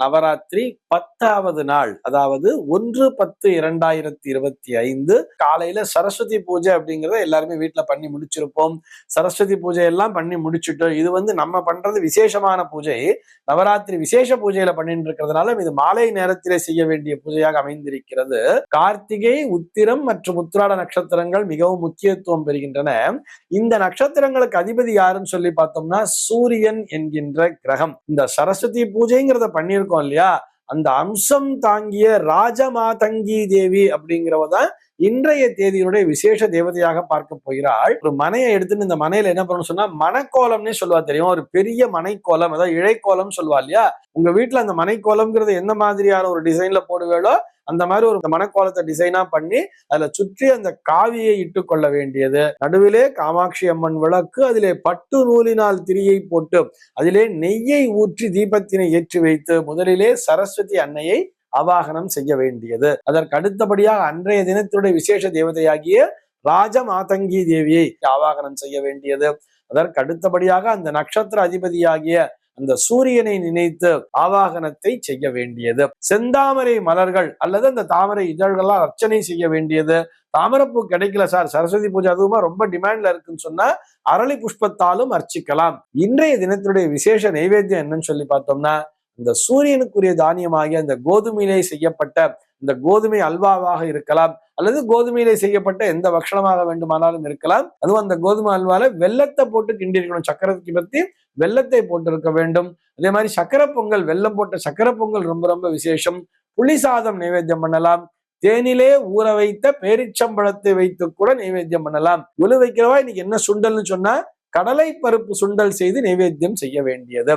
நவராத்திரி 10வது நாள், அதாவது 1/10/2025 காலையில சரஸ்வதி பூஜை அப்படிங்கிறத எல்லாருமே வீட்டுல பண்ணி முடிச்சிருப்போம். சரஸ்வதி பூஜை எல்லாம் பண்ணி முடிச்சுட்டோம். இது நம்ம பண்றது விசேஷமான பூஜை. நவராத்திரி விசேஷ பூஜையில பண்ணிட்டு இருக்கிறதுனால இது மாலை நேரத்திலே செய்ய வேண்டிய பூஜையாக அமைந்திருக்கிறது. கார்த்திகை, உத்திரம் மற்றும் உத்திராட நட்சத்திரங்கள் மிகவும் முக்கியத்துவம் பெறுகின்றன. இந்த நட்சத்திரங்களுக்கு அதிபதி யாருன்னு சொல்லி பார்த்தோம்னா சூரியன் என்கின்ற கிரகம். இந்த சரஸ்வதி பூஜைங்கிறத பண்ணியிருக்கோம் இல்லையா, அந்த அம்சம் தாங்கிய ராஜமாதங்கி தேவி அப்படிங்கிறவதான் இன்றைய தேதியினுடைய விசேஷ தேவதையாக பார்க்க போகிறாள். ஒரு மனையை எடுத்துட்டு இந்த மனையில என்ன பண்ணணும் சொன்னா மணக்கோலம்னே சொல்லுவா தெரியும். ஒரு பெரிய மனைக்கோலம், அதாவது இழைக்கோலம் சொல்லுவா இல்லையா. உங்க வீட்டுல அந்த மனைக்கோலம்ங்கிறது எந்த மாதிரியான ஒரு டிசைன்ல போடுவேளோ அந்த மாதிரி ஒரு மணக்கோலத்தை டிசைனா பண்ணி அதுல சுற்றி அந்த காவியை இட்டு கொள்ள வேண்டியது. நடுவிலே காமாட்சி அம்மன் விளக்கு, அதிலே பட்டு நூலினால் திரியை போட்டு அதிலே நெய்யை ஊற்றி தீபத்தினை ஏற்றி வைத்து முதலிலே சரஸ்வதி அன்னையை அவாகனம் செய்ய வேண்டியது. அதற்கு அடுத்தபடியாக அன்றைய தினத்தினுடைய விசேஷ தேவதையாகிய ராஜமாதங்கி தேவியை ஆவாகனம் செய்ய வேண்டியது. அதற்கு அடுத்தபடியாக அந்த நட்சத்திர அதிபதியாகிய அந்த சூரியனை நினைத்து ஆவாகனத்தை செய்ய வேண்டியது. செந்தாமரை மலர்கள் அல்லது அந்த தாமரை இதழ்களால் அர்ச்சனை செய்ய வேண்டியது. தாமரைப்பூ கிடைக்கல சார், சரஸ்வதி பூஜை அதுவுமா ரொம்ப டிமாண்ட்ல இருக்குன்னு சொன்னா அரளி புஷ்பத்தாலும் அர்ச்சிக்கலாம். இன்றைய தினத்தினுடைய விசேஷ நைவேத்தியம் என்னன்னு சொல்லி பார்த்தோம்னா இந்த சூரியனுக்குரிய தானியமாகிய அந்த கோதுமையிலே செய்யப்பட்ட இந்த கோதுமை அல்வாவாக இருக்கலாம், அல்லது கோதுமையிலே செய்யப்பட்ட எந்த பக்ஷணமாக வேண்டுமானாலும் இருக்கலாம். அதுவும் அந்த கோதுமை அல்வால வெல்லத்தை போட்டு கிண்டி இருக்கணும். சக்கரத்தை பத்தி வெல்லத்தை போட்டு இருக்க வேண்டும். அதே மாதிரி சக்கரை பொங்கல், வெல்லம் போட்ட சக்கரை பொங்கல் ரொம்ப ரொம்ப விசேஷம். புளி சாதம் நைவேத்தியம் பண்ணலாம். தேனிலே ஊற வைத்த பேரிச்சம்பழத்தை வைத்து கூட நைவேத்தியம் பண்ணலாம். ஒலு வைக்கிறவா இன்னைக்கு என்ன சுண்டல்னு சொன்னா கடலை பருப்பு சுண்டல் செய்து நைவேத்தியம் செய்ய வேண்டியது.